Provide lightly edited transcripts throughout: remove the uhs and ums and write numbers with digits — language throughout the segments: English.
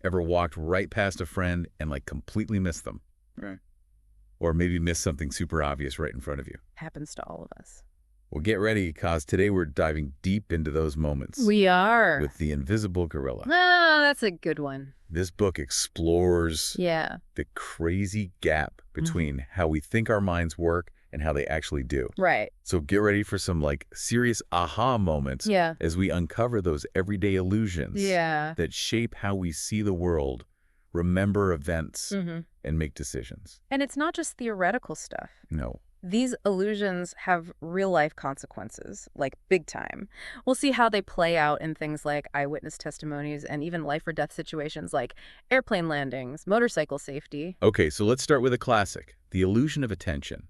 Ever walked right past a friend and like completely missed them? Right. Or maybe missed something super obvious right in front of you? Happens to all of us. Well, get ready, cause today we're diving deep into those moments We are. with The Invisible Gorilla. Ah, that's a good one. This book explores Yeah. the crazy gap between how we think our minds work and how they actually do. Right. So get ready for some like serious aha moments Yeah. as we uncover those everyday illusions Yeah. that shape how we see the world, remember events, Mm-hmm. and make decisions. And it's not just theoretical stuff. No. These illusions have real-life consequences, like big time. We'll see how they play out in things like eyewitness testimonies and even life-or-death situations like airplane landings, motorcycle safety. Okay, so let's start with a classic, the illusion of attention.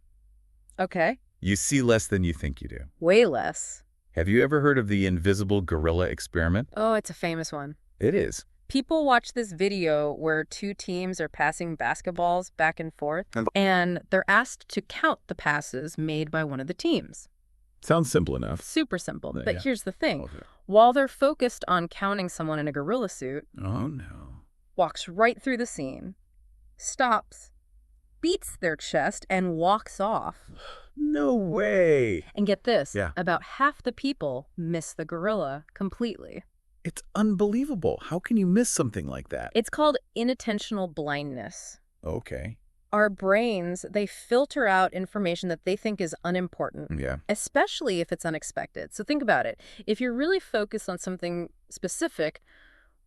Okay. You see less than you think you do. Way less. Have you ever heard of the invisible gorilla experiment? Oh, it's a famous one. It is. People watch this video where two teams are passing basketballs back and forth, and they're asked to count the passes made by one of the teams. Sounds simple enough. Super simple. But Yeah. here's the thing. Okay. While they're focused on counting someone in a gorilla suit, Oh, no. walks right through the scene, stops, beats their chest, and walks off. No way. And get this, Yeah. about half the people miss the gorilla completely. It's unbelievable. How can you miss something like that? It's called inattentional blindness. Okay. Our brains, they filter out information that they think is unimportant, Yeah. especially if it's unexpected. So think about it. If you're really focused on something specific,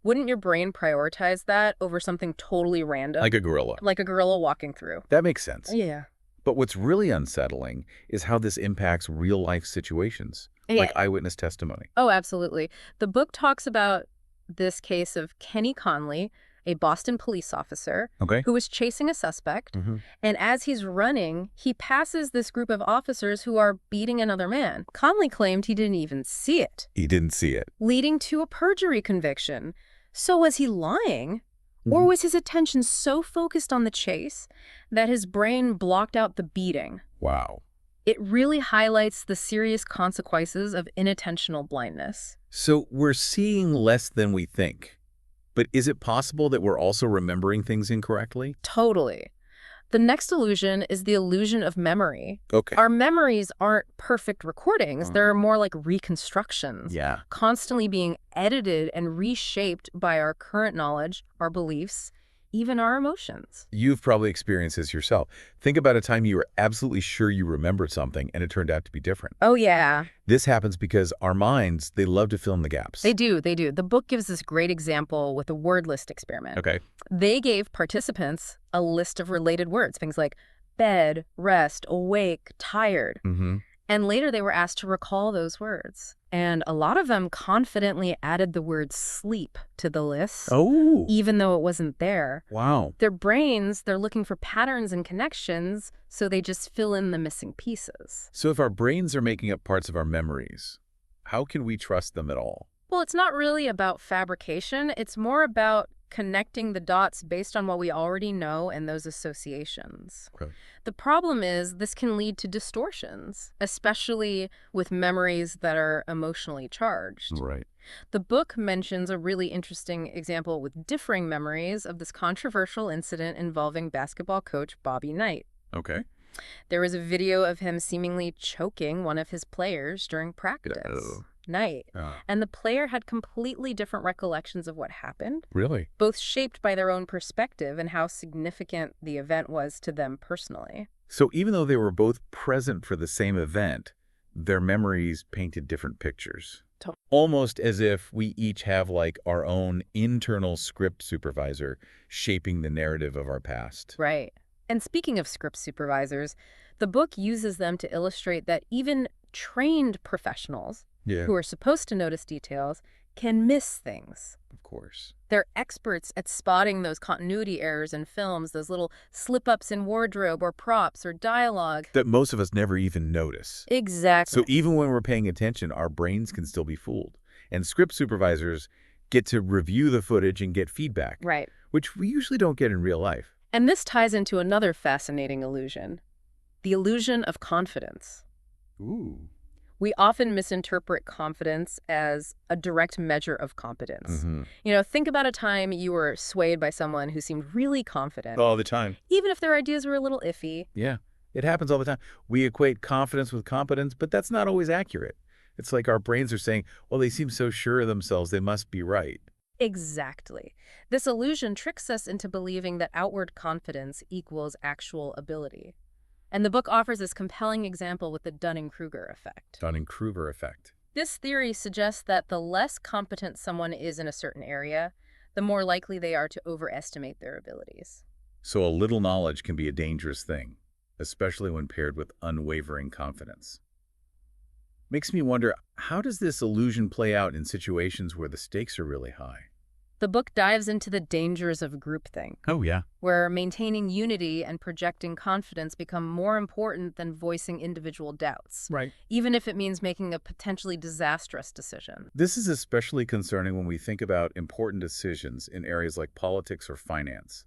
wouldn't your brain prioritize that over something totally random? Like a gorilla. Like a gorilla walking through. That makes sense. Yeah. But what's really unsettling is how this impacts real-life situations, Yeah. like eyewitness testimony. Oh, absolutely. The book talks about this case of Kenny Conley, a Boston police officer, Okay. who was chasing a suspect. Mm-hmm. And as he's running, he passes this group of officers who are beating another man. Conley claimed he didn't even see it, He didn't see it. leading to a perjury conviction. So was he lying? Or was his attention so focused on the chase that his brain blocked out the beating? Wow. It really highlights the serious consequences of inattentional blindness. So we're seeing less than we think. But is it possible that we're also remembering things incorrectly? Totally. The next illusion is the illusion of memory. Okay. Our memories aren't perfect recordings. They're more like reconstructions, Yeah. constantly being edited and reshaped by our current knowledge, our beliefs, even our emotions. You've probably experienced this yourself. Think about a time you were absolutely sure you remembered something and it turned out to be different. Oh, yeah. This happens because our minds, they love to fill in the gaps. They do. The book gives this great example with a word list experiment. Okay. They gave participants a list of related words, things like bed, rest, awake, tired. Mm-hmm. And later they were asked to recall those words. And a lot of them confidently added the word sleep to the list, Oh. even though it wasn't there. Wow. Their brains, they're looking for patterns and connections, so they just fill in the missing pieces. So if our brains are making up parts of our memories, how can we trust them at all? Well, it's not really about fabrication. It's more about connecting the dots based on what we already know and those associations. Okay. The problem is this can lead to distortions, especially with memories that are emotionally charged. Right. The book mentions a really interesting example with differing memories of this controversial incident involving basketball coach Bobby Knight. Okay. There was a video of him seemingly choking one of his players during practice. Oh. Knight. And the player had completely different recollections of what happened, Really? both shaped by their own perspective and how significant the event was to them personally. So even though they were both present for the same event, their memories painted different pictures. Almost as if we each have like our own internal script supervisor shaping the narrative of our past. Right. And speaking of script supervisors, the book uses them to illustrate that even trained professionals who are supposed to notice details can miss things. Of course. They're experts at spotting those continuity errors in films, those little slip-ups in wardrobe or props or dialogue. That most of us never even notice. Exactly. So even when we're paying attention, our brains can still be fooled. And script supervisors get to review the footage and get feedback. Right. Which we usually don't get in real life. And this ties into another fascinating illusion, the illusion of confidence. Ooh. We often misinterpret confidence as a direct measure of competence. Mm-hmm. Think about a time you were swayed by someone who seemed really confident, All the time. even if their ideas were a little iffy. Yeah, it happens all the time. We equate confidence with competence, but that's not always accurate. It's like our brains are saying, well, they seem so sure of themselves, they must be right. Exactly. This illusion tricks us into believing that outward confidence equals actual ability. And the book offers this compelling example with the Dunning-Kruger effect. Dunning-Kruger effect. This theory suggests that the less competent someone is in a certain area, the more likely they are to overestimate their abilities. So a little knowledge can be a dangerous thing, especially when paired with unwavering confidence. Makes me wonder, how does this illusion play out in situations where the stakes are really high? The book dives into the dangers of groupthink, Oh, yeah. where maintaining unity and projecting confidence become more important than voicing individual doubts, Right. even if it means making a potentially disastrous decision. This is especially concerning when we think about important decisions in areas like politics or finance,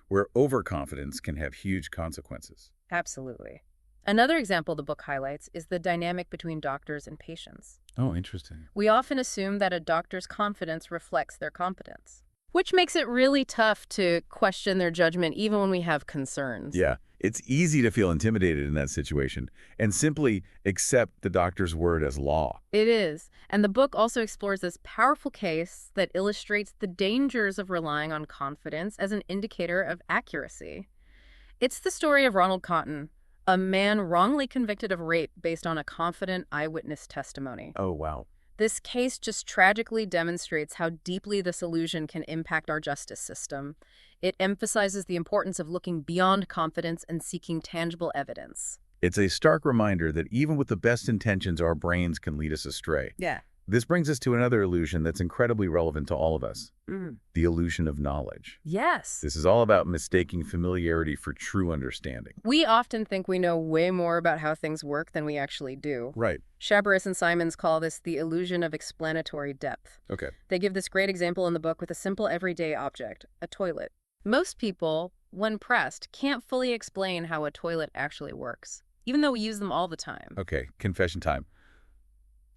where overconfidence can have huge consequences. Absolutely. Another example the book highlights is the dynamic between doctors and patients. Oh, interesting. We often assume that a doctor's confidence reflects their competence, which makes it really tough to question their judgment even when we have concerns. Yeah, it's easy to feel intimidated in that situation and simply accept the doctor's word as law. It is. And the book also explores this powerful case that illustrates the dangers of relying on confidence as an indicator of accuracy. It's the story of Ronald Cotton, a man wrongly convicted of rape based on a confident eyewitness testimony. Oh, wow. This case just tragically demonstrates how deeply this illusion can impact our justice system. It emphasizes the importance of looking beyond confidence and seeking tangible evidence. It's a stark reminder that even with the best intentions, our brains can lead us astray. Yeah. This brings us to another illusion that's incredibly relevant to all of us. The illusion of knowledge. Yes. This is all about mistaking familiarity for true understanding. We often think we know way more about how things work than we actually do. Right. Chabris and Simons call this the illusion of explanatory depth. Okay. They give this great example in the book with a simple everyday object, a toilet. Most people, when pressed, can't fully explain how a toilet actually works, even though we use them all the time. Okay, confession time.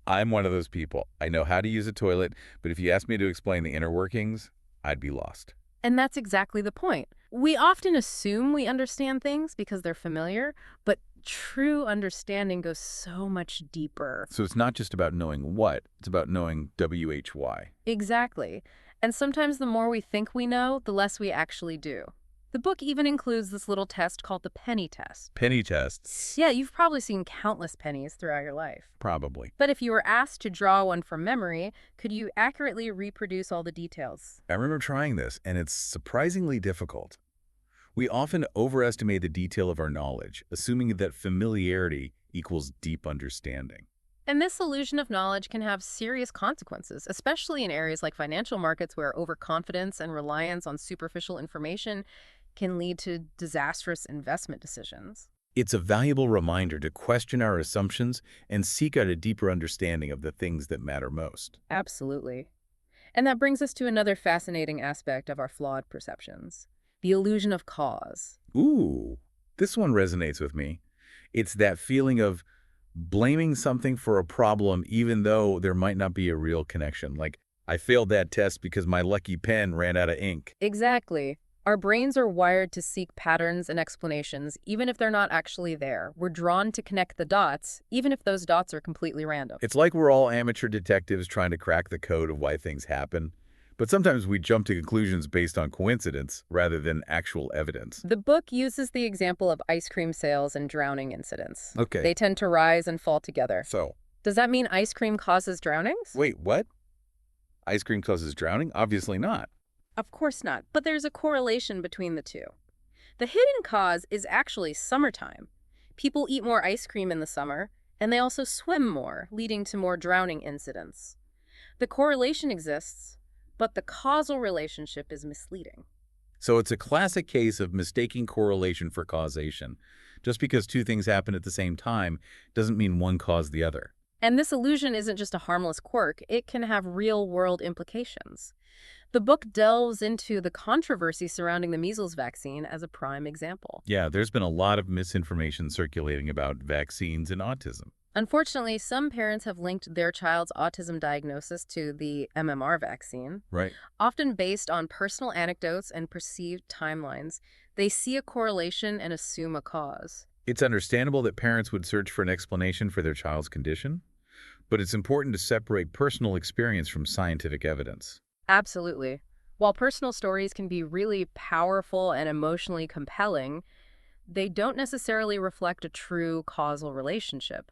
I'm one of those people. I know how to use a toilet, but if you asked me to explain the inner workings, I'd be lost. And that's exactly the point. We often assume we understand things because they're familiar, but true understanding goes so much deeper. So it's not just about knowing what, it's about knowing WHY. Exactly. And sometimes the more we think we know, the less we actually do. The book even includes this little test called the penny test. Penny tests. Yeah, you've probably seen countless pennies throughout your life. Probably. But if you were asked to draw one from memory, could you accurately reproduce all the details? I remember trying this, and it's surprisingly difficult. We often overestimate the detail of our knowledge, assuming that familiarity equals deep understanding. And this illusion of knowledge can have serious consequences, especially in areas like financial markets where overconfidence and reliance on superficial information can lead to disastrous investment decisions. It's a valuable reminder to question our assumptions and seek out a deeper understanding of the things that matter most. Absolutely. And that brings us to another fascinating aspect of our flawed perceptions, the illusion of cause. Ooh, this one resonates with me. It's that feeling of blaming something for a problem even though there might not be a real connection. Like, I failed that test because my lucky pen ran out of ink. Exactly. Our brains are wired to seek patterns and explanations, even if they're not actually there. We're drawn to connect the dots, even if those dots are completely random. It's like we're all amateur detectives trying to crack the code of why things happen. But sometimes we jump to conclusions based on coincidence rather than actual evidence. The book uses the example of ice cream sales and drowning incidents. Okay. They tend to rise and fall together. So, Does that mean ice cream causes drownings? wait, what? Ice cream causes drowning? Obviously not. Of course not, but there's a correlation between the two. The hidden cause is actually summertime. People eat more ice cream in the summer, and they also swim more, leading to more drowning incidents. The correlation exists, but the causal relationship is misleading. So it's a classic case of mistaking correlation for causation. Just because two things happen at the same time doesn't mean one caused the other. And this illusion isn't just a harmless quirk, it can have real-world implications. The book delves into the controversy surrounding the measles vaccine as a prime example. Yeah, there's been a lot of misinformation circulating about vaccines and autism. Unfortunately, some parents have linked their child's autism diagnosis to the MMR vaccine, Right. often based on personal anecdotes and perceived timelines. They see a correlation and assume a cause. It's understandable that parents would search for an explanation for their child's condition, but it's important to separate personal experience from scientific evidence. Absolutely. While personal stories can be really powerful and emotionally compelling, they don't necessarily reflect a true causal relationship.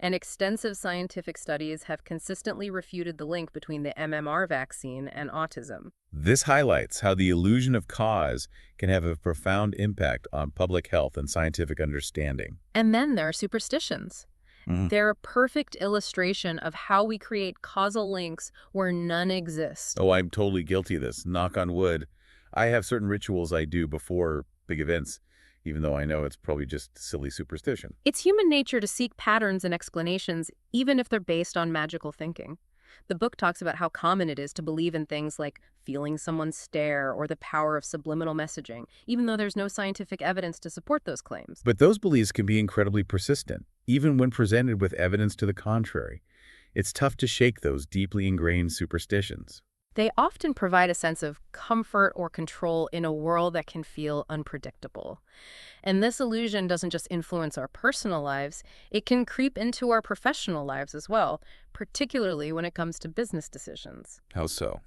And extensive scientific studies have consistently refuted the link between the MMR vaccine and autism. This highlights how the illusion of cause can have a profound impact on public health and scientific understanding. And then there are superstitions. Mhm. They're a perfect illustration of how we create causal links where none exist. Oh, I'm totally guilty of this. Knock on wood. I have certain rituals I do before big events, even though I know it's probably just silly superstition. It's human nature to seek patterns and explanations, even if they're based on magical thinking. The book talks about how common it is to believe in things like feeling someone stare or the power of subliminal messaging, even though there's no scientific evidence to support those claims. But those beliefs can be incredibly persistent, even when presented with evidence to the contrary. It's tough to shake those deeply ingrained superstitions. They often provide a sense of comfort or control in a world that can feel unpredictable. And this illusion doesn't just influence our personal lives, it can creep into our professional lives as well, particularly when it comes to business decisions. How so?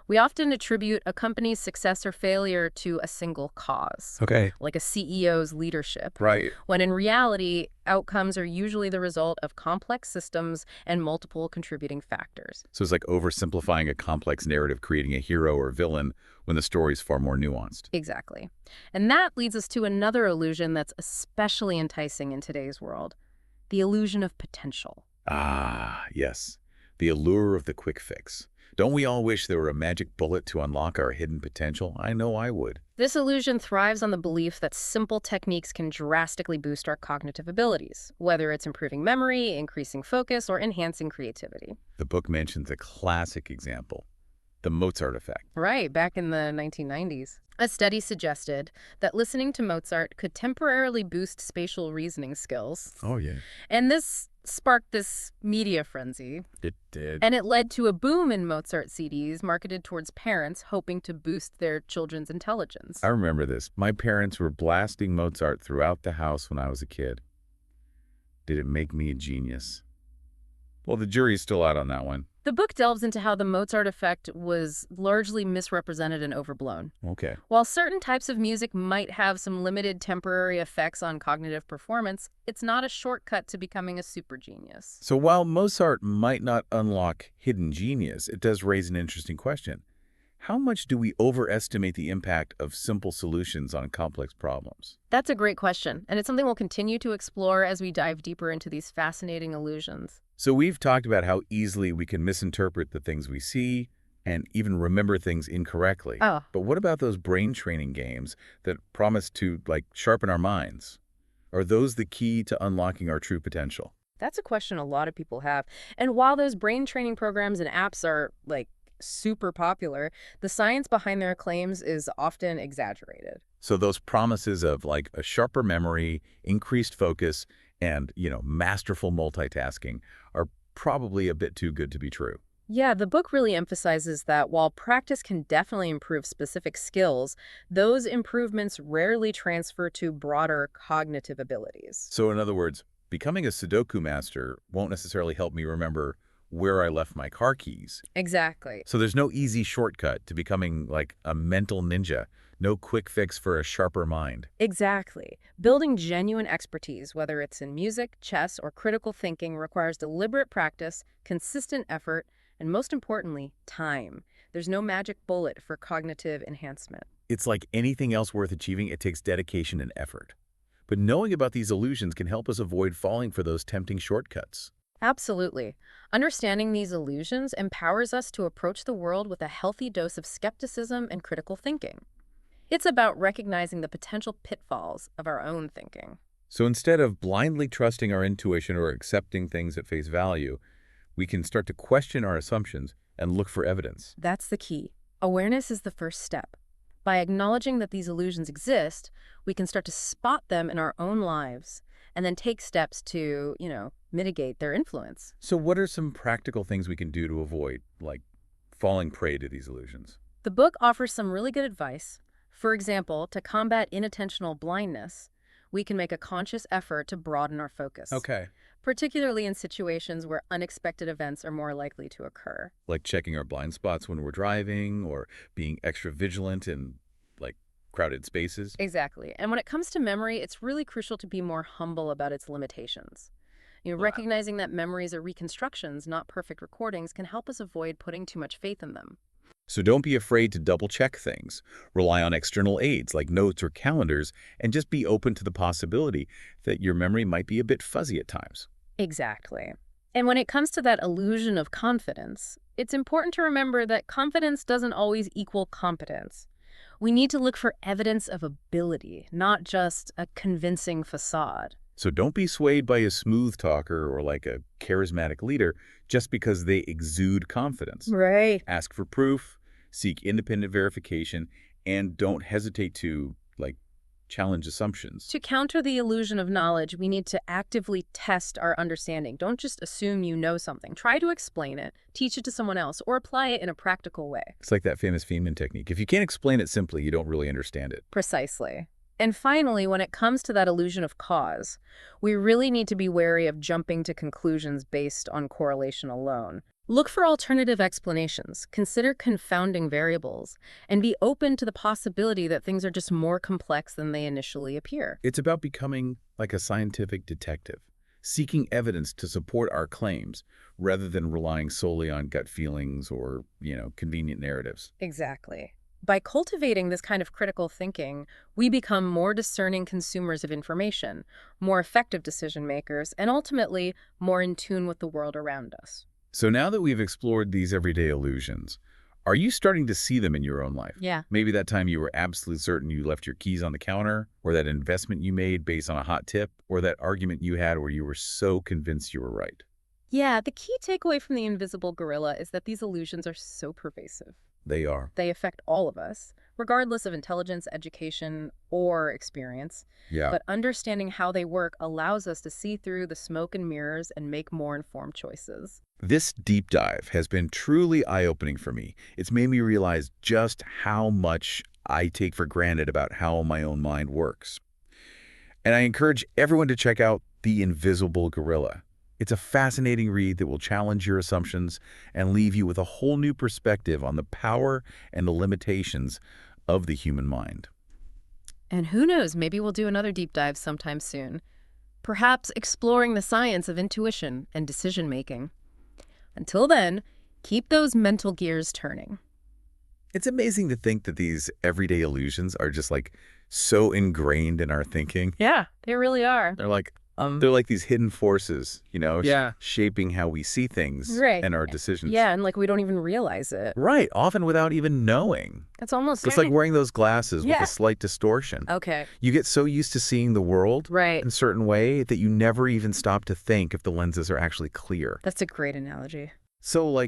We often attribute a company's success or failure to a single cause, Okay. like a CEO's leadership, Right. when in reality, outcomes are usually the result of complex systems and multiple contributing factors. So it's like oversimplifying a complex narrative, creating a hero or villain when the story's far more nuanced. Exactly. And that leads us to another illusion that's especially enticing in today's world, the illusion of potential. Ah, yes. The allure of the quick fix. Don't we all wish there were a magic bullet to unlock our hidden potential? I know I would. This illusion thrives on the belief that simple techniques can drastically boost our cognitive abilities, whether it's improving memory, increasing focus, or enhancing creativity. The book mentions a classic example, the Mozart effect. Right, back in the 1990s. A study suggested that listening to Mozart could temporarily boost spatial reasoning skills. Oh, yeah. And this sparked this media frenzy. It did. And it led to a boom in Mozart CDs marketed towards parents hoping to boost their children's intelligence. I remember this. My parents were blasting Mozart throughout the house when I was a kid. Did it make me a genius? Well, the jury's still out on that one. The book delves into how the Mozart effect was largely misrepresented and overblown. Okay. While certain types of music might have some limited temporary effects on cognitive performance, it's not a shortcut to becoming a super genius. So while Mozart might not unlock hidden genius, it does raise an interesting question. How much do we overestimate the impact of simple solutions on complex problems? That's a great question, and it's something we'll continue to explore as we dive deeper into these fascinating illusions. So we've talked about how easily we can misinterpret the things we see and even remember things incorrectly. Oh. But what about those brain training games that promise to, sharpen our minds? Are those the key to unlocking our true potential? That's a question a lot of people have. And while those brain training programs and apps are, super popular, the science behind their claims is often exaggerated. So those promises of, a sharper memory, increased focus, and, masterful multitasking are probably a bit too good to be true. Yeah, the book really emphasizes that while practice can definitely improve specific skills, those improvements rarely transfer to broader cognitive abilities. So in other words, becoming a Sudoku master won't necessarily help me remember where I left my car keys. Exactly. So there's no easy shortcut to becoming a mental ninja, no quick fix for a sharper mind. Exactly. Building genuine expertise, whether it's in music, chess, or critical thinking, requires deliberate practice, consistent effort, and most importantly, time. There's no magic bullet for cognitive enhancement. It's like anything else worth achieving, it takes dedication and effort. But knowing about these illusions can help us avoid falling for those tempting shortcuts. Absolutely. Understanding these illusions empowers us to approach the world with a healthy dose of skepticism and critical thinking. It's about recognizing the potential pitfalls of our own thinking. So instead of blindly trusting our intuition or accepting things at face value, we can start to question our assumptions and look for evidence. That's the key. Awareness is the first step. By acknowledging that these illusions exist, we can start to spot them in our own lives and then take steps to, mitigate their influence. So what are some practical things we can do to avoid, like, falling prey to these illusions? The book offers some really good advice. For example, to combat inattentional blindness, we can make a conscious effort to broaden our focus, Okay. particularly in situations where unexpected events are more likely to occur. Like checking our blind spots when we're driving or being extra vigilant in, like, crowded spaces? Exactly. And when it comes to memory, it's really crucial to be more humble about its limitations. Yeah. Recognizing that memories are reconstructions, not perfect recordings, can help us avoid putting too much faith in them. So don't be afraid to double-check things. Rely on external aids like notes or calendars, and just be open to the possibility that your memory might be a bit fuzzy at times. Exactly. And when it comes to that illusion of confidence, it's important to remember that confidence doesn't always equal competence. We need to look for evidence of ability, not just a convincing facade. So don't be swayed by a smooth talker or like a charismatic leader just because they exude confidence. Right. Ask for proof, seek independent verification, and don't hesitate to, like, challenge assumptions. To counter the illusion of knowledge, we need to actively test our understanding. Don't just assume you know something. Try to explain it, teach it to someone else, or apply it in a practical way. It's like that famous Feynman technique. If you can't explain it simply, you don't really understand it. Precisely. And finally, when it comes to that illusion of cause, we really need to be wary of jumping to conclusions based on correlation alone. Look for alternative explanations, consider confounding variables, and be open to the possibility that things are just more complex than they initially appear. It's about becoming like a scientific detective, seeking evidence to support our claims rather than relying solely on gut feelings or, convenient narratives. Exactly. By cultivating this kind of critical thinking, we become more discerning consumers of information, more effective decision makers, and ultimately more in tune with the world around us. So now that we've explored these everyday illusions, are you starting to see them in your own life? Yeah. Maybe that time you were absolutely certain you left your keys on the counter, or that investment you made based on a hot tip, or that argument you had where you were so convinced you were right. Yeah, the key takeaway from the invisible gorilla is that these illusions are so pervasive. They are. They affect all of us, regardless of intelligence, education, or experience. Yeah. But understanding how they work allows us to see through the smoke and mirrors and make more informed choices. This deep dive has been truly eye-opening for me. It's made me realize just how much I take for granted about how my own mind works. And I encourage everyone to check out The Invisible Gorilla. It's a fascinating read that will challenge your assumptions and leave you with a whole new perspective on the power and the limitations of the human mind. And who knows, maybe we'll do another deep dive sometime soon. Perhaps exploring the science of intuition and decision-making. Until then, keep those mental gears turning. It's amazing to think that these everyday illusions are just like so ingrained in our thinking. Yeah, they really are. They're like these hidden forces, Yeah. shaping how we see things Right. and our decisions. Yeah, and we don't even realize it. Right, often without even knowing. That's almost It's like wearing those glasses with Yeah. a slight distortion. Okay, You get so used to seeing the world right. in a certain way that you never even stop to think if the lenses are actually clear. That's a great analogy. So,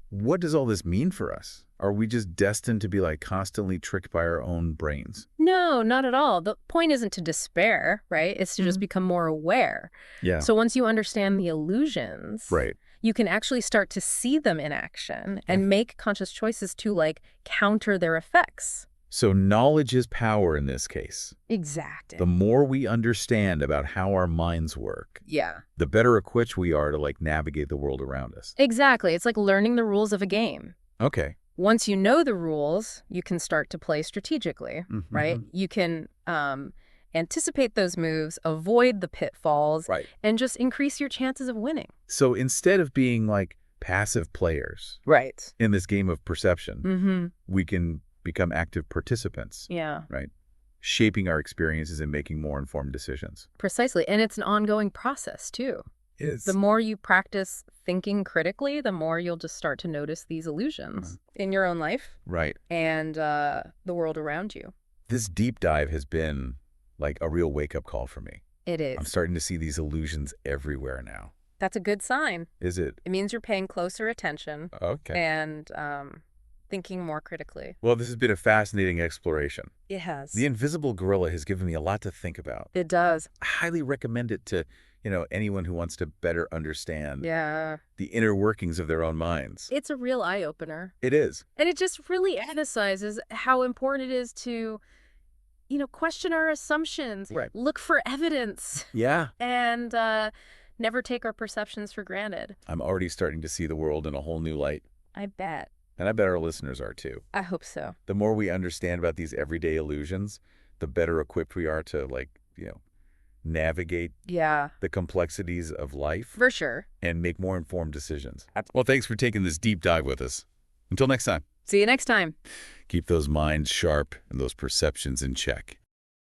what does all this mean for us? Are we just destined to be constantly tricked by our own brains? No, not at all. The point isn't to despair, right? It's to just become more aware. Yeah. So once you understand the illusions, Right. you can actually start to see them in action and make conscious choices to counter their effects. So knowledge is power in this case. Exactly. The more we understand about how our minds work, Yeah. the better equipped we are to navigate the world around us. Exactly. It's like learning the rules of a game. Okay. Once you know the rules, you can start to play strategically, right? You can anticipate those moves, avoid the pitfalls, Right. and just increase your chances of winning. So instead of being passive players Right. in this game of perception, Mm-hmm. we can become active participants, Yeah, right? Shaping our experiences and making more informed decisions. precisely. And it's an ongoing process, too. The more you practice thinking critically, the more you'll just start to notice these illusions in your own life Right. and the world around you. This deep dive has been a real wake-up call for me. It is. I'm starting to see these illusions everywhere now. That's a good sign. Is it? It means you're paying closer attention. Okay. And thinking more critically. Well, this has been a fascinating exploration. It has. The Invisible Gorilla has given me a lot to think about. It does. I highly recommend it to, anyone who wants to better understand Yeah. the inner workings of their own minds. It's a real eye-opener. It is. And it just really emphasizes how important it is to, question our assumptions. Right. Look for evidence. Yeah. And never take our perceptions for granted. I'm already starting to see the world in a whole new light. I bet. And I bet our listeners are too. I hope so. The more we understand about these everyday illusions, the better equipped we are to, navigate the complexities of life. For sure. And make more informed decisions. Well, thanks for taking this deep dive with us. Until next time. See you next time. Keep those minds sharp and those perceptions in check.